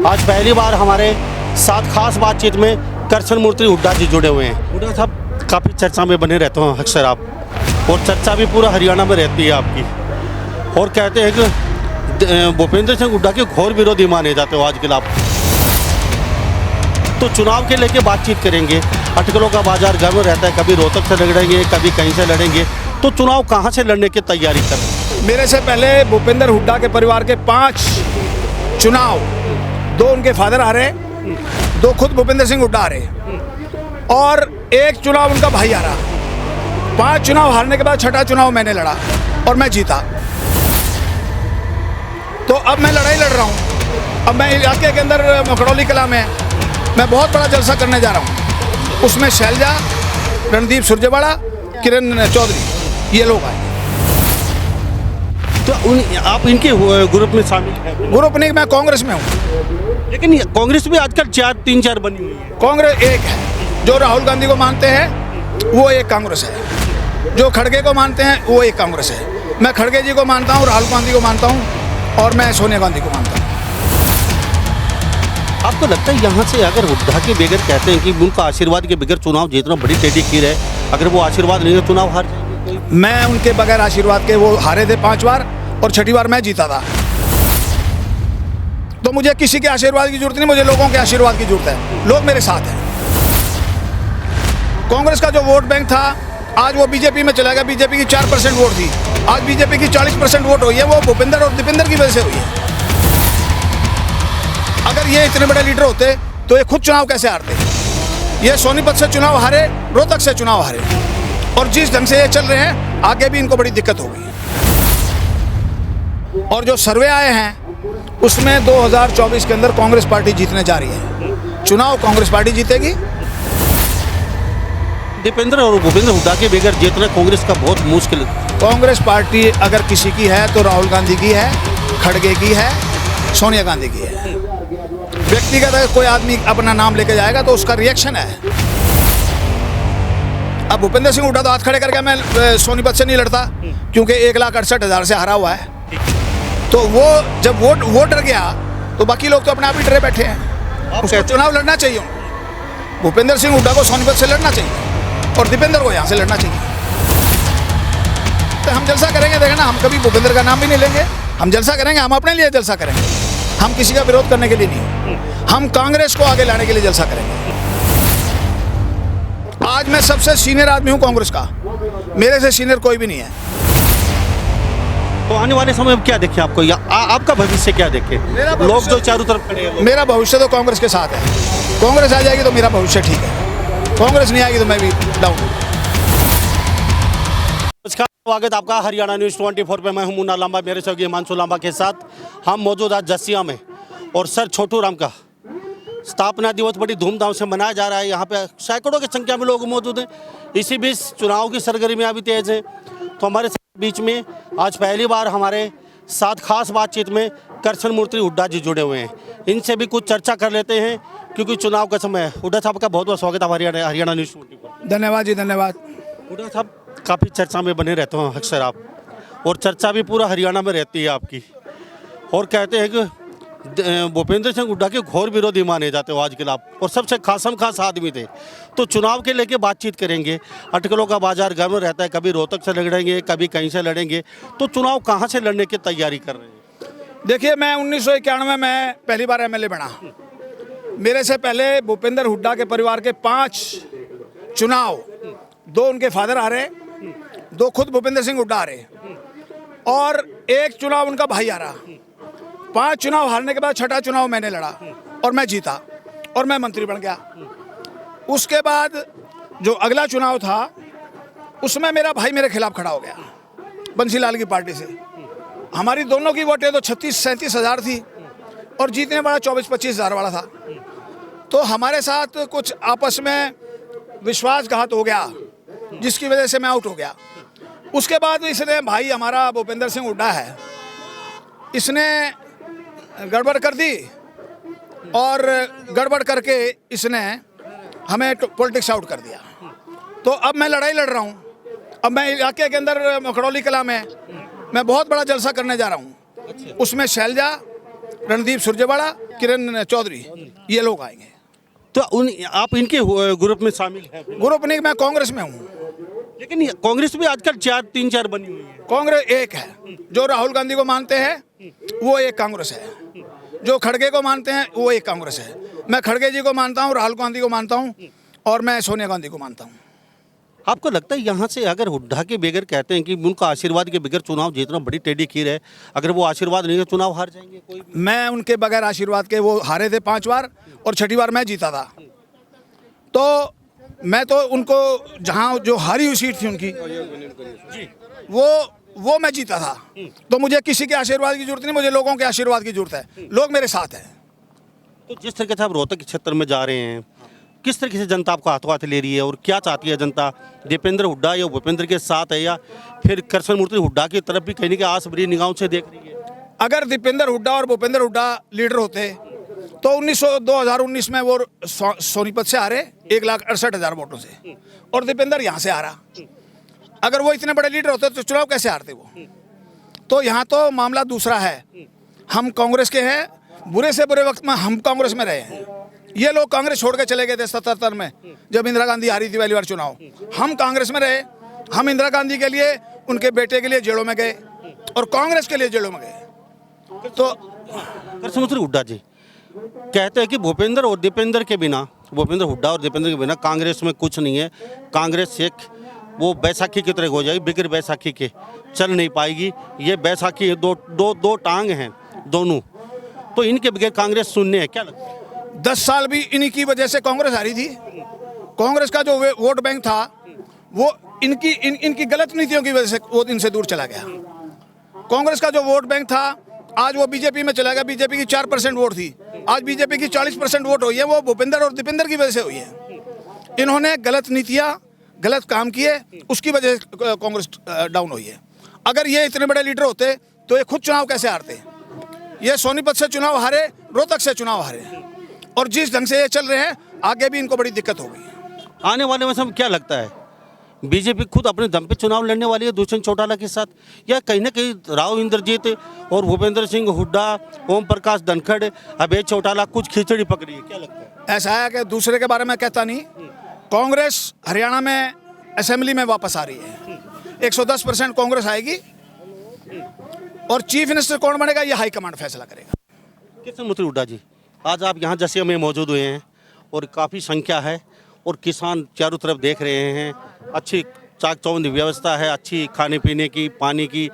आज पहली बार हमारे साथ खास बातचीत में कृष्ण मूर्ति हुड्डा जी जुड़े हुए हैं। हुड्डा साहब काफ़ी चर्चा में बने रहते हैं अक्सर आप, और चर्चा भी पूरा हरियाणा में रहती है आपकी, और कहते हैं कि भूपेंद्र सिंह हुड्डा के घोर विरोधी माने जाते हो आजकल आप। तो चुनाव के लेके बातचीत करेंगे। अटकलों का बाजार गर्म रहता है, कभी रोहतक से लड़ेंगे, कभी कहीं से लड़ेंगे, तो चुनाव कहाँ से लड़ने की तैयारी कर रहे हैं? मेरे से पहले भूपेंद्र हुड्डा के परिवार के 5 चुनाव, 2 उनके फादर हारे, 2 खुद भूपेंद्र सिंह हुड्डा हारे, और 1 चुनाव उनका भाई हारा। 5 चुनाव हारने के बाद 6ठा चुनाव मैंने लड़ा और मैं जीता। तो अब मैं लड़ाई लड़ रहा हूँ। अब मैं इलाके के अंदर मकड़ौली कला में मैं बहुत बड़ा जलसा करने जा रहा हूँ। उसमें शैलजा, रणदीप सुरजेवाला, किरण चौधरी, ये लोग आए। तो आप इनके ग्रुप में शामिल हैं? ग्रुप नहीं, मैं कांग्रेस में हूँ। लेकिन कांग्रेस में आजकल 3-4 बनी हुई है। कांग्रेस एक है, जो राहुल गांधी को मानते हैं वो एक कांग्रेस है, जो खड़गे को मानते हैं वो एक कांग्रेस है। मैं खड़गे जी को मानता हूँ, राहुल गांधी को मानता हूँ, और मैं सोनिया गांधी को मानता हूँ। आपको लगता है यहाँ से अगर हुड्डा के बगैर कहते हैं कि उनका आशीर्वाद के बगैर चुनाव जीतना बड़ी टेढ़ी खीर है, अगर वो आशीर्वाद नहीं है चुनाव हार जाएंगे? मैं उनके बगैर आशीर्वाद के, वो हारे थे 5 बार और 6ठी बार मैं जीता था। तो मुझे किसी के आशीर्वाद की जरूरत नहीं, मुझे लोगों के आशीर्वाद की जरूरत है। लोग मेरे साथ हैं। कांग्रेस का जो वोट बैंक था आज वो बीजेपी में चला गया। बीजेपी की 4% वोट थी, आज बीजेपी की 40% वोट हुई है। वो भूपेंद्र और दीपेंद्र की वजह से हुई है। अगर ये इतने बड़े लीडर होते तो ये खुद चुनाव कैसे हारते? ये सोनीपत से चुनाव हारे, रोहतक से चुनाव हारे, और जिस ढंग से ये चल रहे हैं आगे भी इनको बड़ी दिक्कत होगी। और जो सर्वे आए हैं उसमें 2024 के अंदर कांग्रेस पार्टी जीतने जा रही है। चुनाव कांग्रेस पार्टी जीतेगी। दीपेंद्र और भूपेंद्र हुड्डा के बगैर जीतना कांग्रेस का बहुत मुश्किल है। कांग्रेस पार्टी अगर किसी की है तो राहुल गांधी की है, खड़गे की है, सोनिया गांधी की है। व्यक्तिगत अगर कोई आदमी अपना नाम लेके जाएगा तो उसका रिएक्शन है। अब भूपेंद्र सिंह हुड्डा तो हाथ खड़े करके मैं सोनीपत से नहीं लड़ता, क्योंकि 1,68,000 से हारा हुआ है। तो वो जब वोट डर गया तो बाकी लोग तो अपने आप ही डरे बैठे हैं। उसको चुनाव लड़ना चाहिए। भूपेंद्र सिंह हुड्डा को सोनीपत से लड़ना चाहिए और दीपेंद्र को यहाँ से लड़ना चाहिए। तो हम जलसा करेंगे, देखना, हम कभी भूपेंद्र का नाम भी नहीं लेंगे। हम जलसा करेंगे, हम अपने लिए जलसा करेंगे। हम किसी का विरोध करने के लिए नहीं, हम कांग्रेस को आगे लाने के लिए जलसा करेंगे। आज मैं सबसे सीनियर आदमी हूँ कांग्रेस का, मेरे से सीनियर कोई भी नहीं है। तो आने वाले समय में क्या देखें आपको, या आपका भविष्य क्या देखें? लोग जो चारों तरफ खड़े हैं, मेरा भविष्य तो कांग्रेस के साथ है। कांग्रेस आ जाएगी तो मेरा भविष्य ठीक है, कांग्रेस नहीं आएगी तो मैं भी डाउन हूँ। स्वागत आपका हरियाणा न्यूज़ 24 पे। मैं हूं मुन्ना लांबा, मेरे सहयोगी हिमांशु लांबा के साथ हम मौजूद आज जसिया में, और सर छोटू राम का स्थापना दिवस बड़ी धूमधाम से मनाया जा रहा है। यहाँ पे सैकड़ों की संख्या में लोग मौजूद हैं। इसी बीच चुनाव की सरगर्मियाँ भी तेज हैं। तो हमारे बीच में आज पहली बार हमारे साथ खास बातचीत में कृष्ण मूर्ति हुड्डा जी जुड़े हुए हैं। इनसे भी कुछ चर्चा कर लेते हैं, क्योंकि चुनाव का समय है। हुड्डा साहब का बहुत बहुत स्वागत है हरियाणा न्यूज़ 24 पर। धन्यवाद जी, धन्यवाद। हुड्डा साहब काफ़ी चर्चा में बने रहते हैं अक्सर आप, और चर्चा भी पूरा हरियाणा में रहती है आपकी, और कहते हैं कि भूपेंद्र सिंह हुड्डा के घोर विरोधी माने जाते हो आजकल आप, और सबसे खास आदमी थे। तो चुनाव के लेके बातचीत करेंगे। अटकलों का बाजार गर्म रहता है, कभी रोहतक से लड़ेंगे, कभी कहीं से लड़ेंगे, तो चुनाव कहाँ से लड़ने की तैयारी कर रहे हैं? देखिए, मैं 1991 में पहली बार एमएलए बना। मेरे से पहले भूपेंद्र हुड्डा के परिवार के 5 चुनाव, 2 उनके फादर हारे, 2 खुद भूपेंद्र सिंह हुड्डा हारे, और 1 चुनाव उनका भाई हारा। 5 चुनाव हारने के बाद 6ठा चुनाव मैंने लड़ा और मैं जीता, और मैं मंत्री बन गया। उसके बाद जो अगला चुनाव था उसमें मेरा भाई मेरे खिलाफ खड़ा हो गया, बंसीलाल की पार्टी से। हमारी दोनों की वोटें तो 36-37 हज़ार थी, और जीतने वाला 24-25 हज़ार वाला था। तो हमारे साथ कुछ आपस में विश्वासघात हो गया, जिसकी वजह से मैं आउट हो गया। उसके बाद इसने, भाई हमारा भूपेंद्र सिंह हुड्डा है, इसने गड़बड़ कर दी, और गड़बड़ करके इसने हमें पॉलिटिक्स आउट कर दिया। तो अब मैं लड़ाई लड़ रहा हूँ। अब मैं इलाके के अंदर मकड़ौली कला में मैं बहुत बड़ा जलसा करने जा रहा हूँ। उसमें शैलजा, रणदीप सुरजेवाला, किरण चौधरी, ये लोग आएंगे। तो आप इनके ग्रुप में शामिल हैं? ग्रुप नहीं, मैं कांग्रेस में हूँ। लेकिन ये कांग्रेस भी आजकल 3-4 बनी हुई है। कांग्रेस एक है, जो राहुल गांधी को मानते हैं वो एक कांग्रेस है, जो खड़गे को मानते हैं वो एक कांग्रेस है। मैं खड़गे जी को मानता हूँ, राहुल गांधी को मानता हूँ, और मैं सोनिया गांधी को मानता हूँ। आपको लगता है यहाँ से अगर हुड्डा के बगैर कहते हैं कि उनका आशीर्वाद के बगैर चुनाव जीतना बड़ी टेढ़ी खीर है, अगर वो आशीर्वाद नहीं है चुनाव हार जाएंगे कोई भी? मैं उनके बगैर आशीर्वाद के, वो हारे थे 5 बार और 6ठी बार मैं जीता था। तो मैं तो उनको, जहाँ जो हारी हुई सीट थी उनकी, वो मैं जीता था। तो मुझे किसी के आशीर्वाद की जरूरत नहीं, मुझे लोगों के आशीर्वाद की जरूरत है। लोग मेरे साथ हैं। तो जिस तरीके से आप रोहतक क्षेत्र में जा रहे हैं, किस तरीके से जनता आपको हाथों हाथ ले रही है और क्या चाहती है जनता? दीपेंद्र हुड्डा या भूपेंद्र के साथ है, या फिर कृष्ण मूर्ति हुड्डा की तरफ भी कहीं ना कहीं आस भरी निगाहों से देख रही है? अगर दीपेंद्र हुड्डा और भूपेंद्र हुड्डा लीडर होते तो 2019 में वो सोनीपत से हारे 1,68,000 वोटों से, और दीपेंद्र यहाँ से हारा। अगर वो इतने बड़े लीडर होते तो चुनाव कैसे हारते वो? तो यहाँ तो मामला दूसरा है। हम कांग्रेस के हैं, बुरे से बुरे वक्त में हम कांग्रेस में रहे हैं। ये लोग कांग्रेस छोड़ के चले गए थे 77 में, जब इंदिरा गांधी हारी थी पहली बार चुनाव। हम कांग्रेस में रहे, हम इंदिरा गांधी के लिए, उनके बेटे के लिए जेलों में गए और कांग्रेस के लिए जेलों में गए। तो कृष्ण मूर्ति हुड्डा जी कहते हैं कि भूपेंद्र और दीपेंद्र के बिना, भूपेंद्र हुड्डा और दीपेंद्र के बिना कांग्रेस में कुछ नहीं है। कांग्रेस एक वो बैसाखी की तरह हो जाएगी, बगैर बैसाखी के चल नहीं पाएगी। ये बैसाखी दो टांग हैं दोनों, तो इनके बगैर कांग्रेस शून्य है। क्या लगता है? 10 साल भी इन्हीं की वजह से कांग्रेस हारी थी। कांग्रेस का जो वोट बैंक था वो इनकी गलत नीतियों की वजह से वो इनसे दूर चला गया। कांग्रेस का जो वोट बैंक था आज वो बीजेपी में चला गया। बीजेपी की 4% वोट थी, आज बीजेपी की 40% वोट हुई है। वो भूपेंद्र और दीपेंद्र की वजह से हुई है। इन्होंने गलत नीतियाँ, गलत काम किए, उसकी वजह से कांग्रेस डाउन हुई है। अगर ये इतने बड़े लीडर होते तो ये खुद चुनाव कैसे हारते? ये सोनीपत से चुनाव हारे, रोहतक से चुनाव हारे, और जिस ढंग से ये चल रहे हैं आगे भी इनको बड़ी दिक्कत होगी। आने वाले में सब क्या लगता है, बीजेपी खुद अपने दम पे चुनाव लड़ने वाली है दुष्यंत चौटाला के साथ, या कहीं ना कहीं राव इंद्रजीत और भूपेंद्र सिंह हुड्डा, ओम प्रकाश धनखड़, अभय चौटाला कुछ खिचड़ी पकड़ी है? क्या लगता है? ऐसा है कि दूसरे के बारे में कहता नहीं। कांग्रेस हरियाणा में असेंबली में वापस आ रही है, 110% कांग्रेस आएगी, और चीफ मिनिस्टर कौन बनेगा ये हाईकमांड फैसला करेगा। कृष्ण मूर्ति हुड्डा जी, आज आप यहाँ जसिया में मौजूद हुए हैं और काफ़ी संख्या है और किसान चारों तरफ देख रहे हैं, अच्छी चाक चौबंद व्यवस्था है, अच्छी खाने पीने की, पानी की,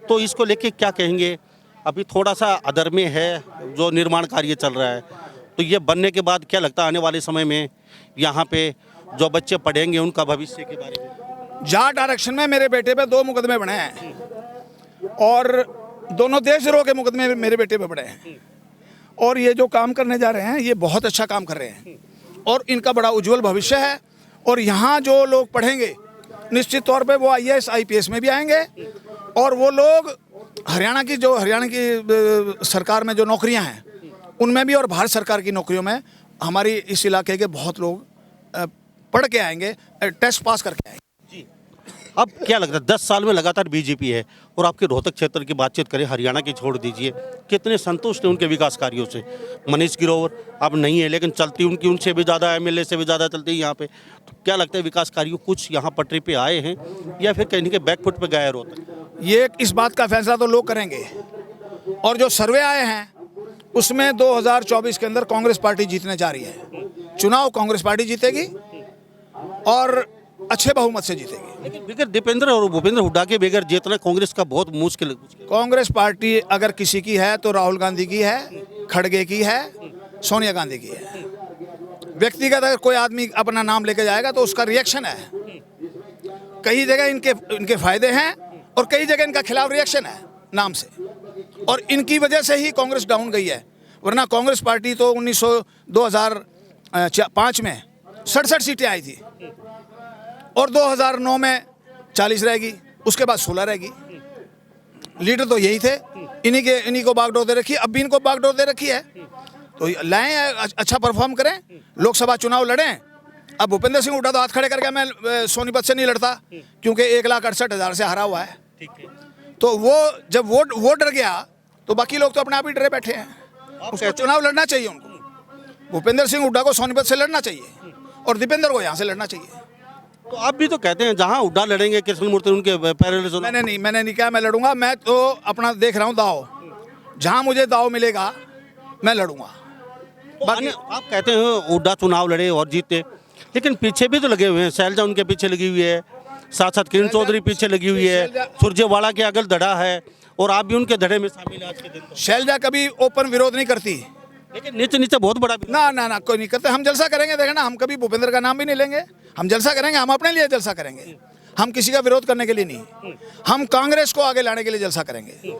तो इसको लेके क्या कहेंगे? अभी थोड़ा सा अदर में है जो निर्माण कार्य चल रहा है, तो ये बनने के बाद क्या लगता है आने वाले समय में यहाँ पे जो बच्चे पढ़ेंगे उनका भविष्य के बारे में? जाट आरक्षण में मेरे बेटे पे 2 मुकदमे बने हैं, और दोनों देशद्रोह के मुकदमे मेरे बेटे पे बने हैं। और ये जो काम करने जा रहे हैं ये बहुत अच्छा काम कर रहे हैं, और इनका बड़ा उज्जवल भविष्य है। और यहाँ जो लोग पढ़ेंगे निश्चित तौर पे वो IAS IPS में भी आएंगे, और वो लोग हरियाणा की सरकार में जो नौकरियाँ हैं उनमें भी, और भारत सरकार की नौकरियों में हमारी इस इलाके के बहुत लोग पढ़ के आएंगे, टेस्ट पास करके आएंगे। अब क्या लगता है 10 साल में लगातार बीजेपी है, और आपके रोहतक क्षेत्र की बातचीत करें, हरियाणा की छोड़ दीजिए, कितने संतुष्ट हैं उनके विकास कार्यों से? मनीष गिरोवर अब नहीं है, लेकिन चलती उनकी उनसे भी ज़्यादा, MLA से भी ज़्यादा चलती है यहाँ पे। तो क्या लगता है विकास कार्यों कुछ यहाँ पटरी पे आए हैं या फिर कहीं के बैकफुट पे गया है रोहतक? ये इस बात का फैसला तो लोग करेंगे, और जो सर्वे आए हैं उसमें 2024 के अंदर कांग्रेस पार्टी जीतने जा रही है। चुनाव कांग्रेस पार्टी जीतेगी और अच्छे बहुमत से जीतेगी। लेकिन बगैर दीपेंद्र और भूपेंद्र हुड्डा के बगैर जीतना कांग्रेस का बहुत मुश्किल है। कांग्रेस पार्टी अगर किसी की है तो राहुल गांधी की है, खड़गे की है, सोनिया गांधी की है। व्यक्तिगत अगर कोई आदमी अपना नाम लेके जाएगा तो उसका रिएक्शन है। कई जगह इनके फायदे हैं और कई जगह इनका खिलाफ रिएक्शन है नाम से, और इनकी वजह से ही कांग्रेस डाउन गई है। वरना कांग्रेस पार्टी तो 2005 में 67 सीटें आई थी, और 2009 में 40 रहेगी, उसके बाद 16 रहेगी। लीडर तो यही थे, इन्हीं को बागडोर दे रखी है, अब भी इनको बागडोर दे रखी है। तो लाएं, अच्छा परफॉर्म करें, लोकसभा चुनाव लड़ें। अब भूपेंद्र सिंह हुड्डा तो हाथ खड़े करके मैं सोनीपत से नहीं लड़ता, क्योंकि 1,68,000 से हारा हुआ है। तो वो जब वो डर गया तो बाकी लोग तो अपने आप ही डरे बैठे हैं। उसको चुनाव लड़ना चाहिए उनको। भूपेंद्र सिंह हुड्डा को सोनीपत से लड़ना चाहिए और दीपेंद्र को यहाँ से लड़ना चाहिए। तो आप भी तो कहते हैं जहां हुड्डा लड़ेंगे कृष्णमूर्ति उनके पैरेलल चुनाव। मैंने नहीं कहा मैं लड़ूंगा। मैं तो अपना देख रहा हूँ दाव, जहाँ मुझे दाव मिलेगा मैं लड़ूंगा। बाकी आप कहते हैं हुड्डा चुनाव लड़े और जीते, लेकिन पीछे भी तो लगे हुए हैं। शैलजा उनके पीछे लगी हुई है, साथ साथ किरण चौधरी पीछे लगी हुई है, सुरजेवाला के अगल धड़ा है और आप भी उनके धड़े में शामिल हैं आज के दिन। शैलजा कभी ओपन विरोध नहीं करती, लेकिन नीचे नीचे बहुत बड़ा विरोध। ना कोई नहीं करते। हम जलसा करेंगे, देखना, हम कभी भूपेंद्र का नाम भी नहीं लेंगे। हम जलसा करेंगे, हम अपने लिए जलसा करेंगे, हम किसी का विरोध करने के लिए नहीं। हम कांग्रेस को आगे लाने के लिए जलसा करेंगे।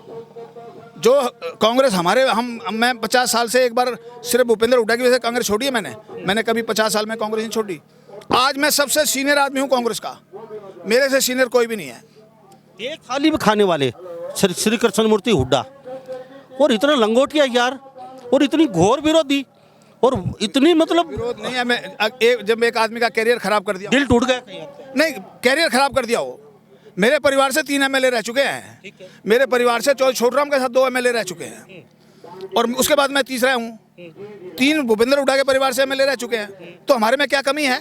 जो कांग्रेस मैं 50 साल से एक बार सिर्फ भूपेंद्र हुड्डा की वजह से कांग्रेस छोड़ी है। मैंने कभी 50 साल में कांग्रेस नहीं छोड़ी। आज मैं सबसे सीनियर आदमी हूँ कांग्रेस का, मेरे से सीनियर कोई भी नहीं है। एक थाली में खाने वाले श्री कृष्णमूर्ति हुड्डा और इतना लंगोटिया यार, और इतनी घोर विरोधी, और इतनी मतलब विरोध नहीं है। जब एक आदमी का कैरियर खराब कर दिया, दिल टूट गया कहीं आपका? नहीं, कैरियर खराब कर दिया वो। मेरे परिवार से 3 एमएलए रह चुके हैं। मेरे परिवार से छोटूराम के साथ 2 एमएलए रह चुके हैं, और उसके बाद मैं तीसरा हूँ। 3 भूपेंद्र हुड्डा के परिवार से एमएलए रह चुके हैं। तो हमारे में क्या कमी है?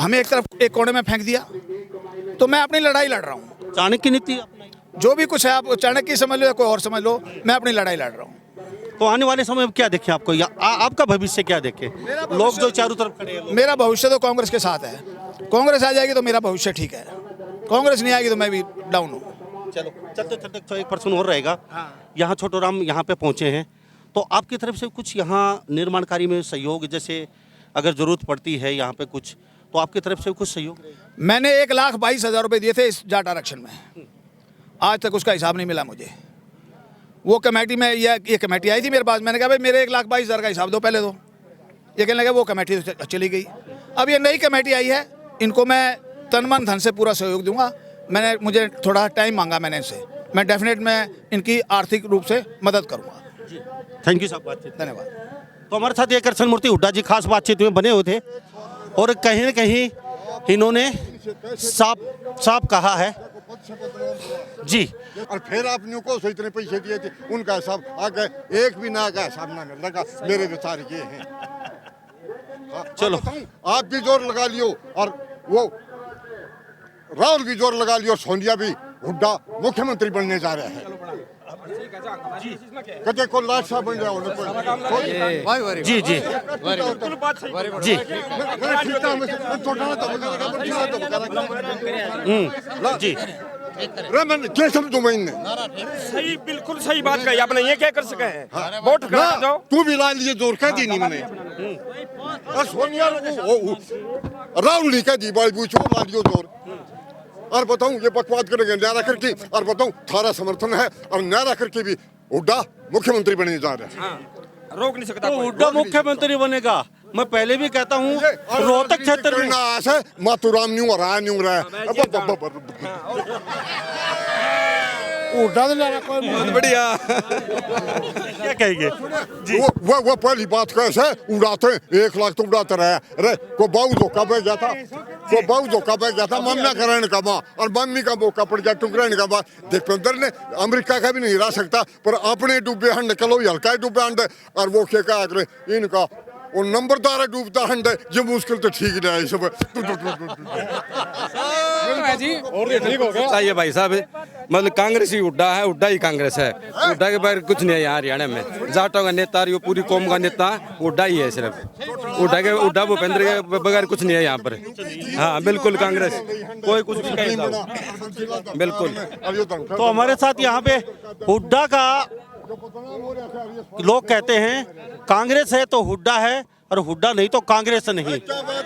हमें एक तरफ एक कोने में फेंक दिया। तो मैं अपनी लड़ाई लड़ रहा हूँ। चाणक्य नीति अपनाई। जो भी कुछ है, आप चाणक्य समझ लो या कोई और समझ लो, मैं अपनी लड़ाई लड़ रहा हूँ। तो आने वाले समय में क्या देखें आपको, या आपका भविष्य क्या देखें? लोग जो चारों तरफ खड़े हैं, मेरा भविष्य तो कांग्रेस के साथ है। कांग्रेस आ जाएगी तो मेरा भविष्य ठीक है, कांग्रेस नहीं आएगी तो मैं भी डाउन हूँ। चलो चलते चलते तो एक प्रश्न और रहेगा। यहाँ छोटूराम यहाँ पे पहुँचे हैं, तो आपकी तरफ से कुछ यहाँ निर्माण कार्य में सहयोग, जैसे अगर जरूरत पड़ती है यहाँ पे कुछ, तो आपकी तरफ से कुछ सहयोग रहेगा? मैंने 1,22,000 रुपये दिए थे इस जाट आरक्षण में, आज तक उसका हिसाब नहीं मिला मुझे। वो कमेटी में ये कमेटी आई थी मेरे पास, मैंने कहा भाई मेरे 1,22,000 का हिसाब दो पहले दो। ये कहने लगे वो कमेटी चली गई। अब ये नई कमेटी आई है, इनको मैं तन मन धन से पूरा सहयोग दूंगा। मुझे थोड़ा टाइम मांगा मैंने इनसे, मैं डेफिनेट मैं इनकी आर्थिक रूप से मदद करूँगा। थैंक यू साहब, बातचीत धन्यवाद। तो हमारे साथ ये कृष्णमूर्ति हुड्डा जी खास बातचीत में बने हुए थे, और कहीं न कहीं इन्होंने साफ कहा है जी। और फिर आपने को से इतने पैसे दिए थे, उनका हिसाब आगे एक भी ना का हिसाब ना मिल लगा। मेरे विचार ये हैं। चलो आप भी जोर लगा लियो, और वो राहुल भी जोर लगा लियो, सोनिया भी, हुड्डा मुख्यमंत्री बनने जा रहे हैं। कदे को लाट साहब बन रहा हो जी जी जी जी रमन क्या समझो मैंने सही, बिल्कुल सही बात कही आपने। ये क्या कर सके हैं? वोट करा जाओ। तू भी ला लिए जोर कह दी नहीं मैंने। और सोनिया राहुल नहीं कह दी, बाई पूछो ला लियो जोर। और बताऊं ये बकवाद करेंगे न्यारा करके, और बताऊं थारा समर्थन है, और न्यारा करके भी हुड्डा मुख्यमंत्री बनने जा रहे हैं। रोक नहीं सकता कोई। हुड्डा मुख्यमंत्री बनेगा। मैं पहले भी कहता हूँ, रोहतक क्षेत्र में मातूराम न्यू और आया न्यू रहा बहुत बढ़िया। क्या कहेंगे जी? वो पहली बात कैसे उड़ाते 1 लाख तो उड़ाते रहे। अरे को बाऊ धोखा पे गया था, मम्मी करने का माँ, और मम्मी का मौका पड़ गया टुकराने का बाद। दीपेंद्र ने अमेरिका का भी नहीं रह सकता, पर अपने डूबे हंड कलो हल्का डूबे हंड, और वो क्या कहा करे इनका वो नंबरदार डूबता हंड, ये मुश्किल तो ठीक नहीं है सब। ठीक हो गया चाहिए भाई साहब। मतलब कांग्रेस ही हुड्डा है, हुड्डा ही कांग्रेस है। हुड्डा के बाहर कुछ नहीं है यहाँ हरियाणा में। जाटों का नेता, ये पूरी कौम का नेता हुड्डा ही है सिर्फ। हुड्डा भूपेंद्र के बगैर कुछ नहीं है यहाँ पर। हाँ बिल्कुल कांग्रेस, कोई कुछ भी कहे बिल्कुल। तो हमारे साथ यहाँ पे हुड्डा का लोग कहते हैं कांग्रेस है तो हुड्डा है, और हुड्डा नहीं तो कांग्रेस नहीं,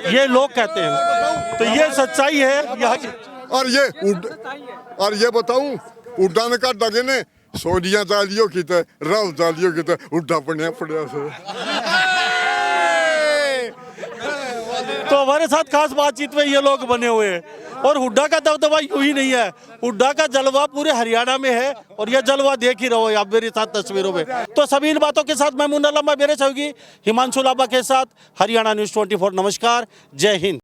ये लोग कहते हैं। तो ये सच्चाई है यहाँ की। और ये बताऊं हुड्डा ने कहा डगे ने सोनिया चालियो की थे, राहुल चालियो की थे, हुड्डा पड़े से। तो हमारे साथ खास बातचीत में ये लोग बने हुए हैं, और हुड्डा का दबदबा यूं ही नहीं है, हुड्डा का जलवा पूरे हरियाणा में है, और यह जलवा देख ही रहो आप मेरे साथ तस्वीरों में। तो सभी इन बातों के साथ मैं मुन्ना लांबा मेरे सहयोगी हिमांशु लांबा के साथ हरियाणा न्यूज़ 24। नमस्कार, जय हिंद।